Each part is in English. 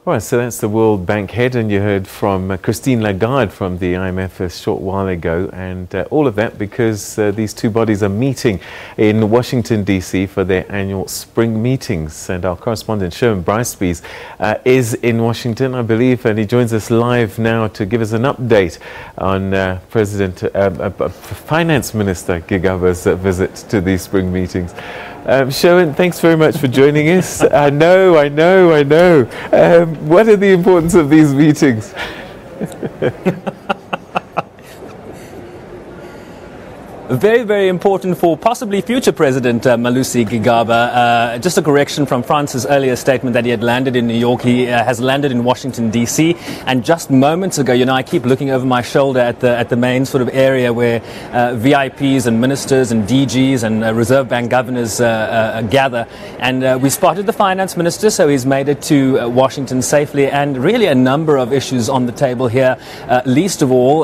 Right, so that's the World Bank head, and you heard from Christine Lagarde from the IMF a short while ago, and all of that because these two bodies are meeting in Washington, D.C. for their annual spring meetings. And our correspondent Sherwin Bryce-Pease is in Washington, I believe, and he joins us live now to give us an update on Finance Minister Gigaba's visit to these spring meetings. Sherwin, thanks very much for joining us. I know. What are the importance of these meetings? Very, very important for possibly future President Malusi Gigaba. Just a correction from France's earlier statement that he had landed in New York. He has landed in Washington, D.C. And just moments ago, I keep looking over my shoulder at the main sort of area where VIPs and ministers and DGs and Reserve Bank governors gather. And we spotted the finance minister, so he's made it to Washington safely. And really a number of issues on the table here. Not least of all,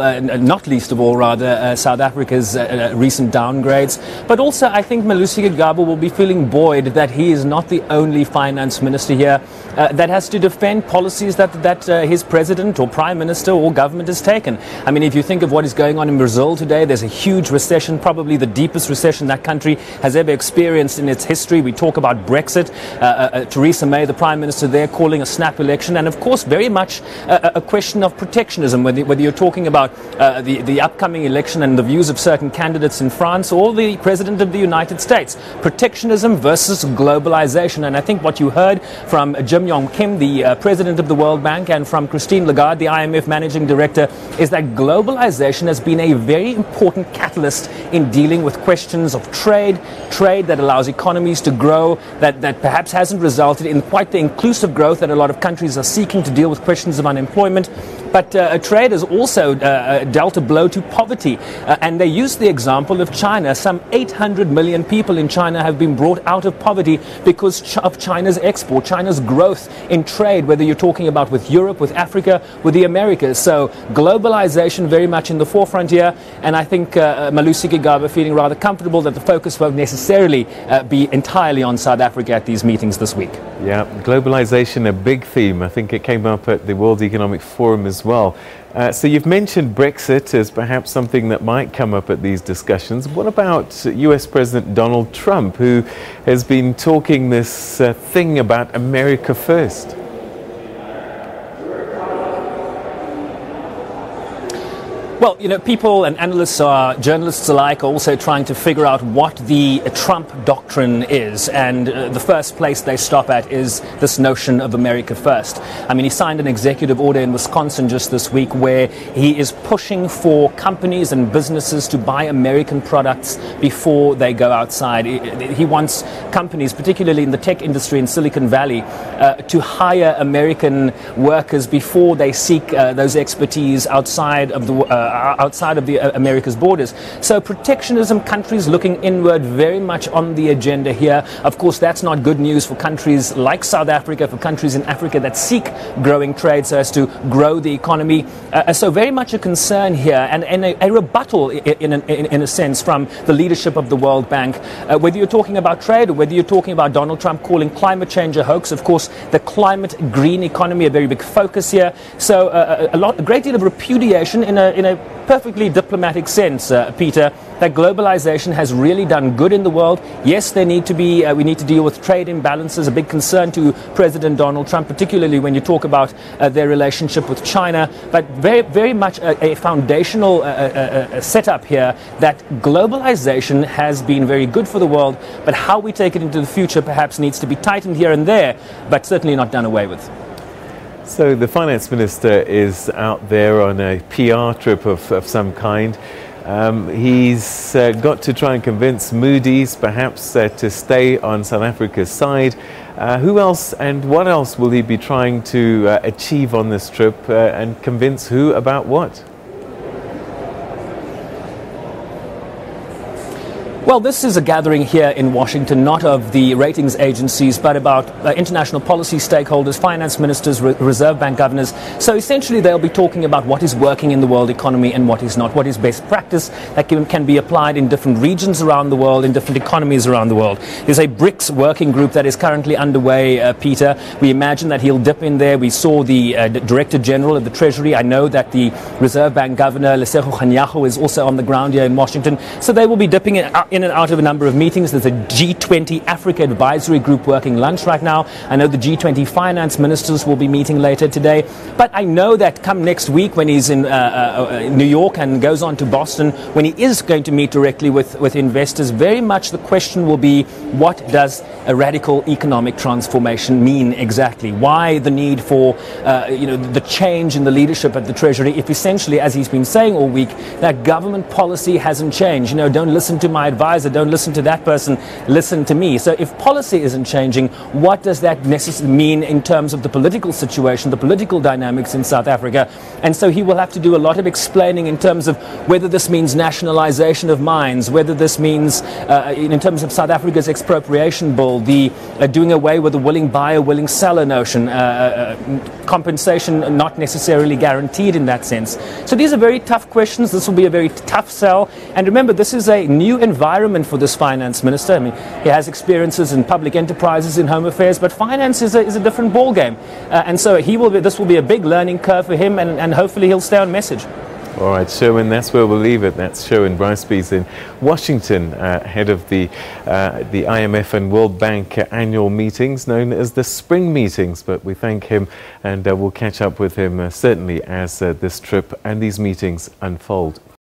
South Africa's recent downgrades, but also I think Malusi Gigaba will be feeling buoyed that he is not the only finance minister here that has to defend policies that his president or prime minister or government has taken. I mean, if you think of what is going on in Brazil today, there's a huge recession, probably the deepest recession that country has ever experienced in its history. We talk about Brexit, Theresa May, the prime minister there, calling a snap election, and of course very much a question of protectionism, whether you're talking about the upcoming election and the views of certain candidates in France or the President of the United States. Protectionism versus globalization. And I think what you heard from Jim Yong Kim, the President of the World Bank, and from Christine Lagarde, the IMF Managing Director, is that globalization has been a very important catalyst in dealing with questions of trade that allows economies to grow, that perhaps hasn't resulted in quite the inclusive growth that a lot of countries are seeking to deal with questions of unemployment. But trade has also dealt a blow to poverty. And they use the example of China. Some 800 million people in China have been brought out of poverty because of China's export, China's growth in trade, whether you're talking about with Europe, with Africa, with the Americas. So globalization very much in the forefront here. And I think Malusi Gigaba feeling rather comfortable that the focus won't necessarily be entirely on South Africa at these meetings this week. Yeah, globalization, a big theme. I think it came up at the World Economic Forum as well. So you've mentioned Brexit as perhaps something that might come up at these discussions. What about US President Donald Trump, who has been talking this thing about America first? Well, people and analysts journalists alike are also trying to figure out what the Trump doctrine is. And the first place they stop at is this notion of America first. I mean, he signed an executive order in Wisconsin just this week where he is pushing for companies and businesses to buy American products before they go outside. He wants companies, particularly in the tech industry in Silicon Valley, to hire American workers before they seek those expertise outside of the America's borders. So protectionism, countries looking inward, very much on the agenda here. Of course, that's not good news for countries like South Africa, for countries in Africa that seek growing trade so as to grow the economy. So very much a concern here, and a rebuttal in a sense from the leadership of the World Bank. Whether you're talking about trade or whether you're talking about Donald Trump calling climate change a hoax, of course, the climate green economy, a very big focus here. So a great deal of repudiation in a perfectly diplomatic sense, Peter, that globalization has really done good in the world. Yes, we need to deal with trade imbalances, a big concern to President Donald Trump, particularly when you talk about their relationship with China, but very, very much a foundational setup here that globalization has been very good for the world, but how we take it into the future perhaps needs to be tightened here and there, but certainly not done away with. So the finance minister is out there on a PR trip of some kind. He's got to try and convince Moody's perhaps to stay on South Africa's side. Who else and what else will he be trying to achieve on this trip and convince who about what? Well, this is a gathering here in Washington, not of the ratings agencies, but about international policy stakeholders, finance ministers, Reserve Bank governors. So essentially, they'll be talking about what is working in the world economy and what is not, what is best practice that can be applied in different regions around the world, in different economies around the world. There's a BRICS working group that is currently underway, Peter. We imagine that he'll dip in there. We saw the Director General of the Treasury. I know that the Reserve Bank Governor, Lesego Kganyago, is also on the ground here in Washington. So they will be dipping in and out of a number of meetings. There's a G20 Africa Advisory Group working lunch right now. I know the G20 finance ministers will be meeting later today. But I know that come next week when he's in New York and goes on to Boston, when he is going to meet directly with investors, very much the question will be, what does a radical economic transformation mean exactly? Why the need for the change in the leadership at the Treasury if essentially, as he's been saying all week, that government policy hasn't changed? Don't listen to my advisor, don't listen to that person, listen to me. So if policy isn't changing, what does that necessarily mean in terms of the political situation, the political dynamics in South Africa? And so he will have to do a lot of explaining in terms of whether this means nationalization of mines, whether this means in terms of South Africa's expropriation bill, the doing away with the willing buyer, willing seller notion, compensation not necessarily guaranteed in that sense. So these are very tough questions. This will be a very tough sell. And remember, this is a new environment for this finance minister. I mean, he has experiences in public enterprises, in home affairs, but finance is a different ballgame. And so this will be a big learning curve for him, and hopefully he'll stay on message. All right, Sherwin, that's where we'll leave it. That's Sherwin Bryce-Pease in Washington, head of the IMF and World Bank annual meetings, known as the spring meetings. But we thank him, and we'll catch up with him certainly as this trip and these meetings unfold.